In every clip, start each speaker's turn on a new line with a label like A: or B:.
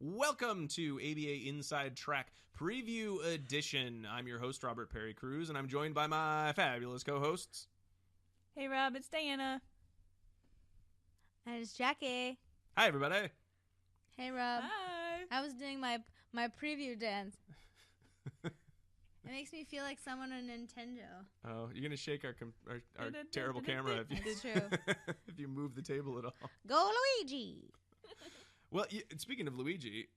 A: Welcome to ABA Inside Track Preview Edition. I'm your host, Robert Perry Cruz, and I'm joined by my fabulous co-hosts.
B: Hey, Rob, it's Diana.
C: And it's Jackie.
A: Hi, everybody.
C: Hey, Rob.
B: Hi.
C: I was doing my preview dance. It makes me feel like someone on Nintendo.
A: Oh, you're going to shake our terrible camera
C: That's true.
A: if you move the table at all.
C: Go Luigi!
A: Well, speaking of Luigi,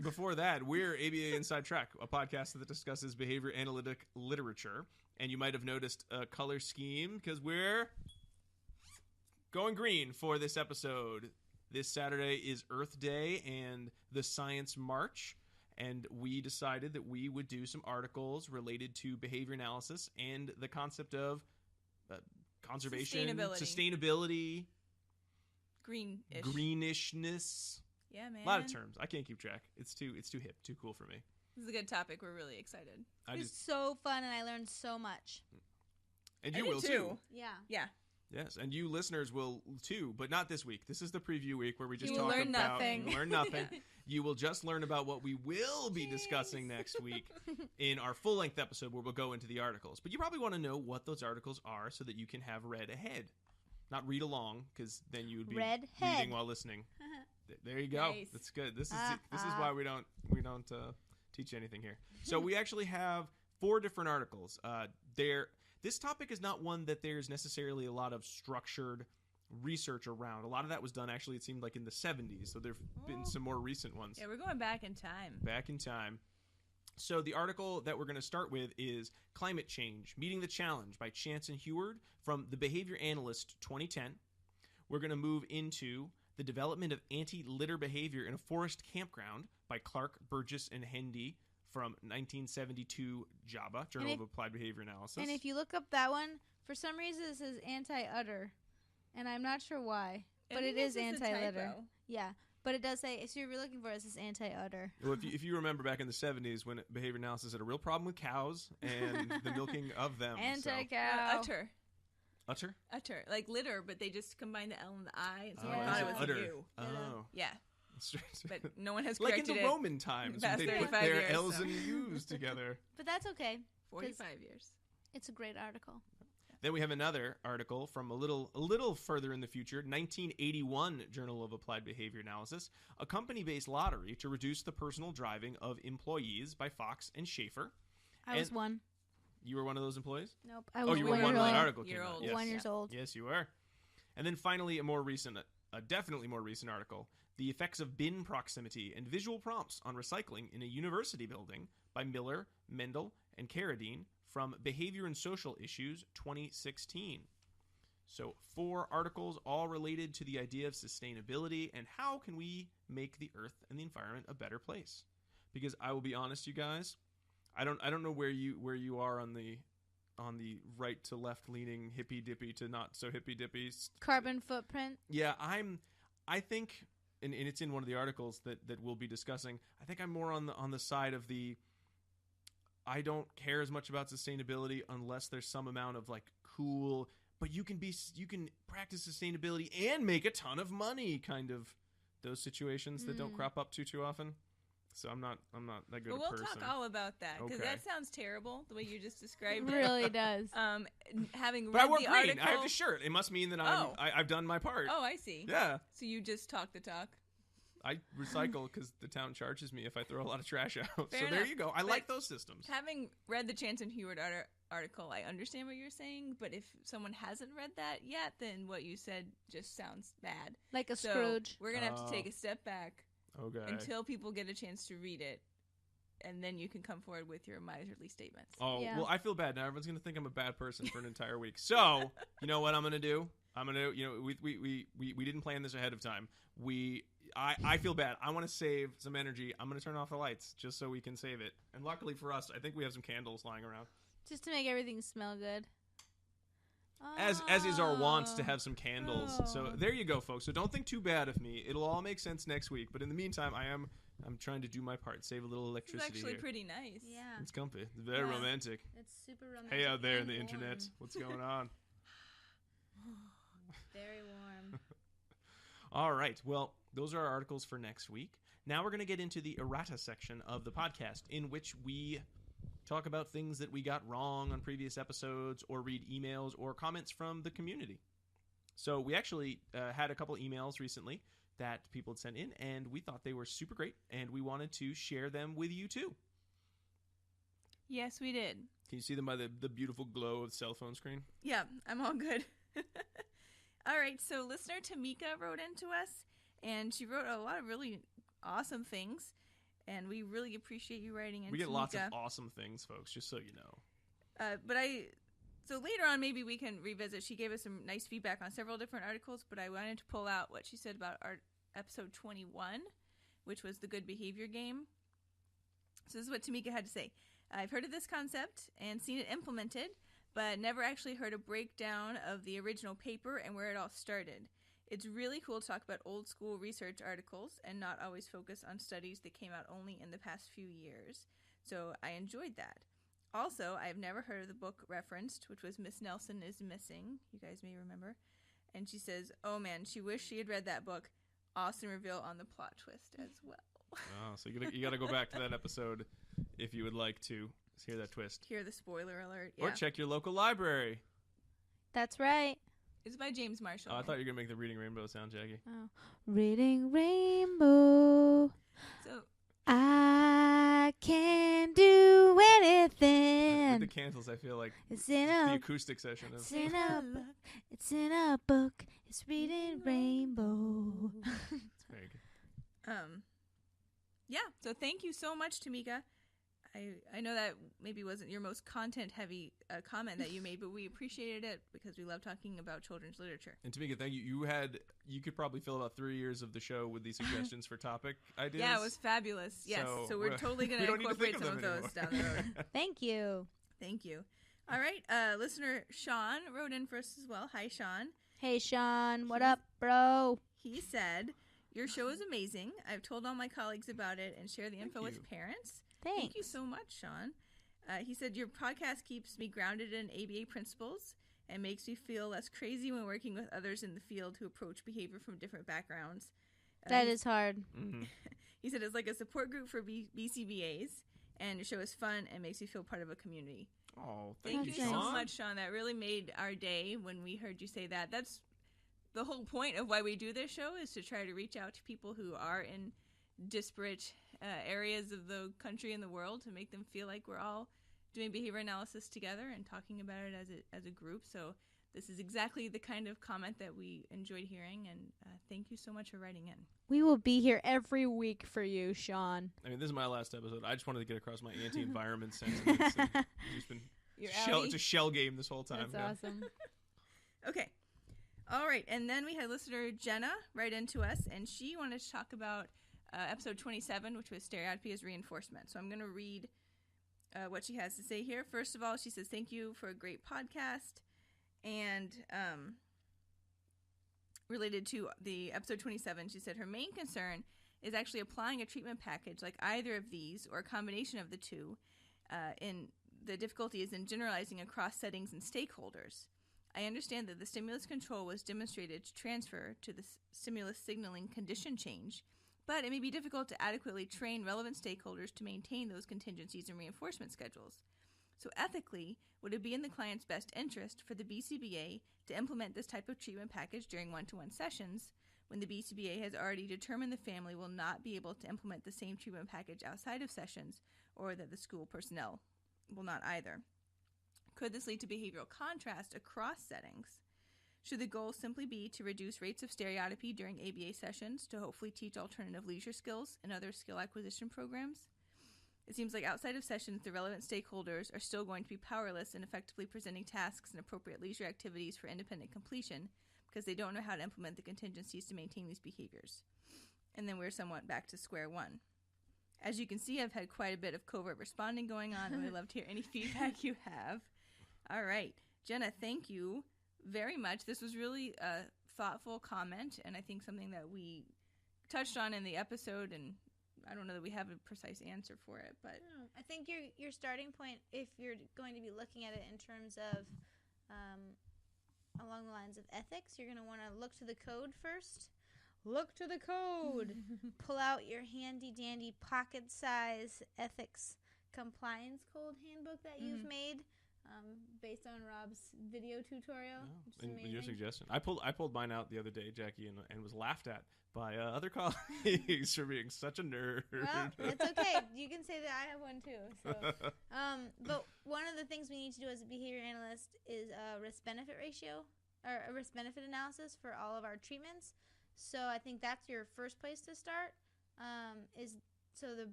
A: before that, we're ABA Inside Track, a podcast that discusses behavior analytic literature. And you might have noticed a color scheme because we're going green for this episode. This Saturday is Earth Day and the Science March. And we decided that we would do some articles related to behavior analysis and the concept of conservation, sustainability, greenishness.
B: Yeah, man.
A: A lot of terms. I can't keep track. It's too hip, too cool for me.
B: This is a good topic. We're really excited.
C: It's so fun, and I learned so much.
A: And you will too.
C: Yeah.
A: Yes, and you listeners will too, but not this week. This is the preview week where we just
B: learn
A: learn nothing.
B: Yeah.
A: You will just learn about what we will be discussing next week in our full-length episode where we'll go into the articles. But you probably want to know what those articles are so that you can have read ahead. Not read along, because then you would be reading while listening. There you go.
B: Nice.
A: That's good. This is why we don't teach anything here. So we actually have 4 different articles. This topic is not one that there's necessarily a lot of structured research around. A lot of that was done, actually, it seemed like in the 70s. So there have been some more recent ones.
B: Yeah, we're going back in time.
A: Back in time. So the article that we're going to start with is Climate Change, Meeting the Challenge by Chance and Heward from The Behavior Analyst 2010. We're going to move into The Development of Anti-Litter Behavior in a Forest Campground by Clark, Burgess, and Hendee from 1972 JABA, Journal of Applied Behavior Analysis.
C: And if you look up that one, for some reason it says anti-utter, and I'm not sure why, but it is anti-litter. Yeah, but it does say, so if you're looking for it, it says anti-utter.
A: Well, if you remember back in the 70s when behavior analysis had a real problem with cows and the milking of them.
C: Anti-cow.
B: Utter. Like litter, but they just combined the L and the I, and someone
C: Yeah.
B: thought it was
A: utter.
B: a U.
A: Oh.
B: Yeah. But no one has
A: like
B: corrected
A: in the
B: it.
A: Roman times when
B: Past
A: they put
B: 35
A: their
B: years,
A: L's
B: so.
A: and U's together.
C: But that's okay.
B: 45 years.
C: It's a great article.
A: Then we have another article from a little further in the future, 1981 Journal of Applied Behavior Analysis, a company-based lottery to reduce the personal driving of employees by Foxx and Schaeffer.
C: I was one.
A: You were one of those employees?
C: Nope. I was
A: you were
C: 1
A: one
C: year
A: when that
C: old.
A: article came out. Yes.
C: 1 year old.
A: Yes, you were. And then finally, a definitely more recent article, The Effects of Bin Proximity and Visual Prompts on Recycling in a University Building by Miller, Mendel, and Carradine from Behavior and Social Issues 2016. So 4 articles all related to the idea of sustainability and how can we make the earth and the environment a better place. Because I will be honest, you guys, I don't know where you are on the right to left leaning hippy dippy to not so hippy dippy
C: Carbon footprint.
A: Yeah, I think and it's in one of the articles that we'll be discussing. I think I'm more on the side of the I don't care as much about sustainability unless there's some amount of like cool, but you can practice sustainability and make a ton of money kind of those situations that don't crop up too often. So I'm not that good a person.
B: We'll talk all about that because that sounds terrible the way you just described it.
C: It really does.
B: Having
A: but
B: read
A: I wore
B: the
A: green.
B: article,
A: I have the shirt. It must mean that I've done my part.
B: Oh, I see.
A: Yeah.
B: So you just talk the talk.
A: I recycle because the town charges me if I throw a lot of trash out.
B: Fair
A: so
B: enough.
A: there you go. I like those systems.
B: Having read the Chance and Heward article, I understand what you're saying, but if someone hasn't read that yet, then what you said just sounds bad.
C: Like a Scrooge.
B: We're going to have to take a step back until people get a chance to read it, and then you can come forward with your miserly statements.
A: Oh, yeah. Well, I feel bad now. Everyone's going to think I'm a bad person for an entire week. So, you know what I'm going to do? We didn't plan this ahead of time. I feel bad. I want to save some energy. I'm going to turn off the lights just so we can save it. And luckily for us, I think we have some candles lying around.
C: Just to make everything smell good.
A: As is our wont to have some candles. So there you go, folks. So don't think too bad of me. It'll all make sense next week. But in the meantime, I'm trying to do my part, save a little electricity.
B: It's actually
A: here.
B: pretty nice.
C: Yeah.
A: It's comfy. It's very romantic.
C: It's super romantic.
A: Hey out there in the
C: warm.
A: internet. What's going on?
C: Very warm.
A: All right. Well, those are our articles for next week. Now we're going to get into the errata section of the podcast, in which we talk about things that we got wrong on previous episodes, or read emails or comments from the community. So we actually had a couple emails recently that people had sent in, and we thought they were super great, and we wanted to share them with you too.
B: Yes, we did.
A: Can you see them by the beautiful glow of the cell phone screen?
B: Yeah, I'm all good. All right, so listener Tamika wrote into us, and she wrote a lot of really awesome things, and we really appreciate you writing in.
A: We get
B: Tamika.
A: lots of awesome things, folks, just so you know.
B: So later on, maybe we can revisit. She gave us some nice feedback on several different articles, but I wanted to pull out what she said about our episode 21, which was the good behavior game. So this is what Tamika had to say. I've heard of this concept and seen it implemented, but never actually heard a breakdown of the original paper and where it all started. It's really cool to talk about old school research articles and not always focus on studies that came out only in the past few years. So I enjoyed that. Also, I've never heard of the book referenced, which was Miss Nelson is Missing. You guys may remember. And she says, oh man, she wished she had read that book. Awesome reveal on the plot twist as well.
A: Oh, so you got to go back to that episode if you would like to hear that twist.
B: Hear the spoiler alert. Yeah.
A: Or check your local library.
C: That's right.
B: It's by James Marshall.
A: Oh, I thought you were going to make the Reading Rainbow sound, Jackie.
C: Oh. Reading Rainbow.
B: So
C: I can do anything.
A: With the candles, I feel like
C: It's in
A: the
C: a
A: acoustic session.
C: It's in a book. It's in a book. It's Reading Rainbow.
A: It's very good.
B: Yeah, so thank you so much, Tamika. I know that maybe wasn't your most content-heavy comment that you made, but we appreciated it because we love talking about children's literature.
A: And Tamika, thank you. You could probably fill about 3 years of the show with these suggestions for topic ideas.
B: Yeah, it was fabulous. Yes, so we're totally going to incorporate some of those down the road.
C: Thank you.
B: Thank you. All right, listener Sean wrote in for us as well. Hi, Sean.
C: Hey, Sean. What up, bro?
B: He said, your show is amazing. I've told all my colleagues about it and share the info with parents. Thank you so much, Sean. He said, your podcast keeps me grounded in ABA principles and makes me feel less crazy when working with others in the field who approach behavior from different backgrounds.
C: That is hard.
A: Mm-hmm.
B: He said, it's like a support group for BCBAs, and your show is fun and makes me feel part of a community.
A: Oh,
B: thank you
A: Sean.
B: so much, Sean. That really made our day when we heard you say that. That's the whole point of why we do this show, is to try to reach out to people who are in disparate areas of the country and the world, to make them feel like we're all doing behavior analysis together and talking about it as a group. So this is exactly the kind of comment that we enjoyed hearing, and thank you so much for writing in.
C: We will be here every week for you, Sean.
A: I mean, this is my last episode. I just wanted to get across my anti-environment sentiments. It's been it's a shell game this whole time.
C: That's awesome.
B: Okay. All right. And then we had listener Jenna write into us, and she wanted to talk about episode 27, which was stereotypy as reinforcement. So I'm going to read what she has to say here. First of all, she says, thank you for a great podcast. And related to the episode 27, she said her main concern is actually applying a treatment package like either of these or a combination of the two. In the difficulty is in generalizing across settings and stakeholders. I understand that the stimulus control was demonstrated to transfer to the stimulus signaling condition change, but it may be difficult to adequately train relevant stakeholders to maintain those contingencies and reinforcement schedules. So ethically, would it be in the client's best interest for the BCBA to implement this type of treatment package during one-to-one sessions when the BCBA has already determined the family will not be able to implement the same treatment package outside of sessions, or that the school personnel will not either? Could this lead to behavioral contrast across settings? Should the goal simply be to reduce rates of stereotypy during ABA sessions to hopefully teach alternative leisure skills and other skill acquisition programs? It seems like outside of sessions, the relevant stakeholders are still going to be powerless in effectively presenting tasks and appropriate leisure activities for independent completion because they don't know how to implement the contingencies to maintain these behaviors. And then we're somewhat back to square one. As you can see, I've had quite a bit of covert responding going on, and I'd love to hear any feedback you have. All right. Jenna, thank you very much. This was really a thoughtful comment, and I think something that we touched on in the episode, and I don't know that we have a precise answer for it, but
C: I think your starting point, if you're going to be looking at it in terms of along the lines of ethics, you're going to want to look to the code first, look to the code. Pull out your handy-dandy pocket-size ethics compliance code handbook that you've made based on Rob's video tutorial.
A: Yeah. And your suggestion. I pulled mine out the other day, Jackie, and was laughed at by other colleagues for being such a nerd.
C: Well, it's okay. You can say that I have one too. So, but one of the things we need to do as a behavior analyst is a risk-benefit ratio or a risk-benefit analysis for all of our treatments. So I think that's your first place to start.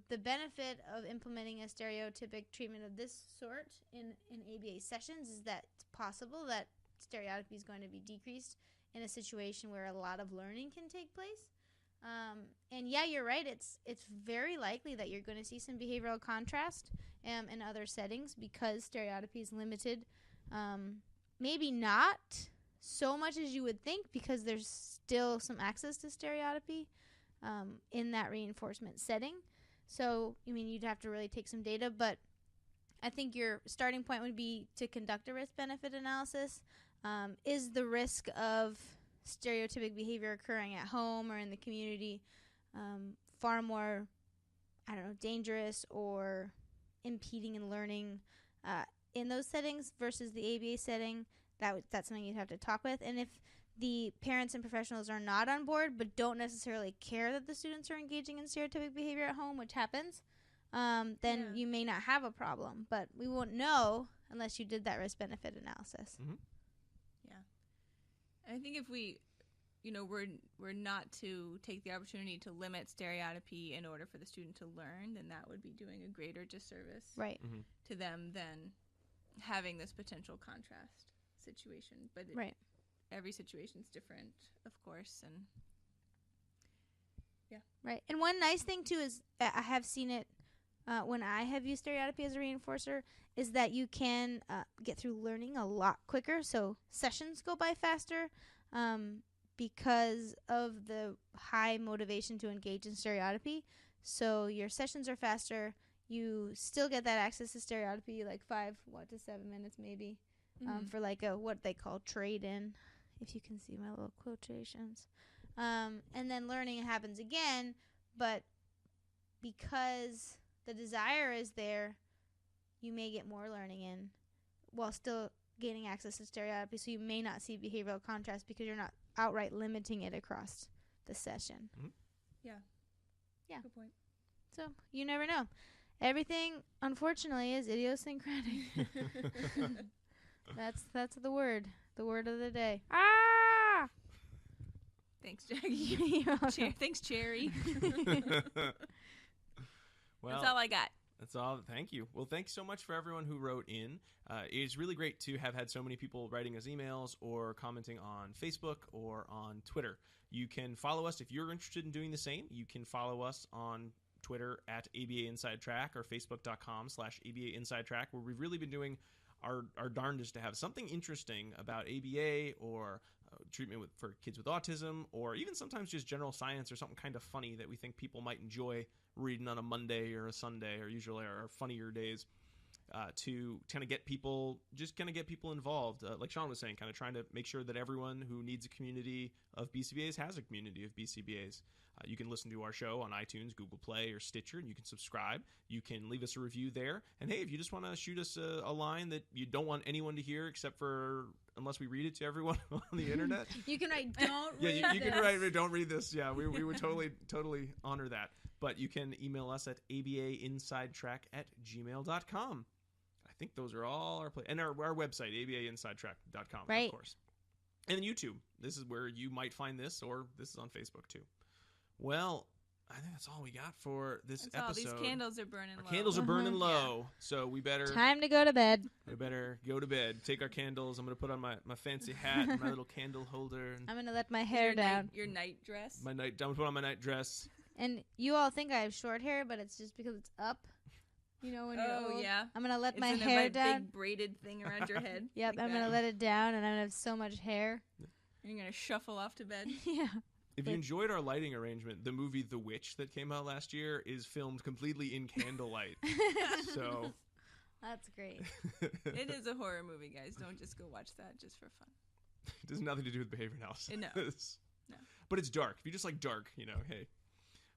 C: The benefit of implementing a stereotypic treatment of this sort in ABA sessions is that it's possible that stereotypy is going to be decreased in a situation where a lot of learning can take place. And yeah, you're right. It's very likely that you're going to see some behavioral contrast in other settings because stereotypy is limited. Maybe not so much as you would think because there's still some access to stereotypy in that reinforcement setting. So, you'd have to really take some data, but I think your starting point would be to conduct a risk-benefit analysis. Is the risk of stereotypic behavior occurring at home or in the community far more, dangerous or impeding in learning in those settings versus the ABA setting? That's something you'd have to talk with. And if the parents and professionals are not on board but don't necessarily care that the students are engaging in stereotypic behavior at home, which happens, then you may not have a problem. But we won't know unless you did that risk-benefit analysis.
A: Mm-hmm.
B: Yeah. I think if we, we're not to take the opportunity to limit stereotypy in order for the student to learn, then that would be doing a greater disservice to them than having this potential contrast situation. But every situation's different, of course, and
C: right. And one nice thing too is I have seen it when I have used stereotypy as a reinforcer is that you can get through learning a lot quicker. So sessions go by faster because of the high motivation to engage in stereotypy. So your sessions are faster. You still get that access to stereotypy, like 5 to 7 minutes maybe, for like a what they call trade-in, if you can see my little quotations. And then learning happens again, but because the desire is there, you may get more learning in while still gaining access to stereotypy, so you may not see behavioral contrast because you're not outright limiting it across the session.
A: Mm-hmm.
B: Yeah. Good point.
C: So you never know. Everything, unfortunately, is idiosyncratic. That's the word of the day. Ah!
B: Thanks, Jackie. Thanks, Cherry.
A: Well,
B: that's all I got.
A: That's all. Thank you. Well, thanks so much for everyone who wrote in. It's really great to have had so many people writing us emails or commenting on Facebook or on Twitter. You can follow us if you're interested in doing the same. You can follow us on Twitter at ABA Inside Track or Facebook.com/ABA Inside Track, where we've really been doing our darndest to have something interesting about ABA or treatment for kids with autism, or even sometimes just general science or something kind of funny that we think people might enjoy reading on a Monday or a Sunday, or usually our funnier days, to kind of get people involved. Like Sean was saying, kind of trying to make sure that everyone who needs a community of BCBAs has a community of BCBAs. You can listen to our show on iTunes, Google Play, or Stitcher, and you can subscribe. You can leave us a review there. And hey, if you just want to shoot us a line that you don't want anyone to hear except for unless we read it to everyone on the internet.
C: You can write, don't read this.
A: Yeah, you can write, don't read this. Yeah, we would totally honor that. But you can email us at abainsidetrack@gmail.com. I think those are all our and our website, abainsidetrack.com,
C: right.
A: Of course. And then YouTube. This is where you might find this, or this is on Facebook too. Well, I think that's all we got for this episode.
B: These candles are burning low.
A: Candles are burning low, so we better...
C: Time to go to bed.
A: We better go to bed. Take our candles. I'm going to put on my fancy hat and my little candle holder. And
C: I'm going to let my hair down.
B: Your night dress?
A: I'm going to put on my night dress.
C: And you all think I have short hair, but it's just because it's up. You know, when you're old.
B: Yeah.
C: I'm going to let my hair down.
B: Big braided thing around your head.
C: Yep,
B: like
C: I'm going to let it down, and I'm going to have so much hair.
B: You're going to shuffle off to bed?
C: Yeah.
A: If you enjoyed our lighting arrangement, the movie The Witch that came out last year is filmed completely in candlelight. So
C: that's great.
B: It is a horror movie, guys. Don't just go watch that just for fun.
A: It has nothing to do with behavior analysis.
B: No. No.
A: But it's dark. If you just like dark, hey.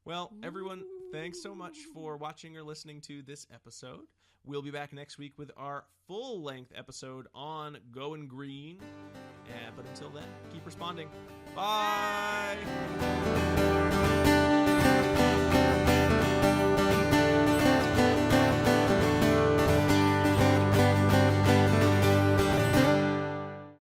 A: Well, everyone, thanks so much for watching or listening to this episode. We'll be back next week with our full-length episode on Going Green. But until then, keep responding. Bye!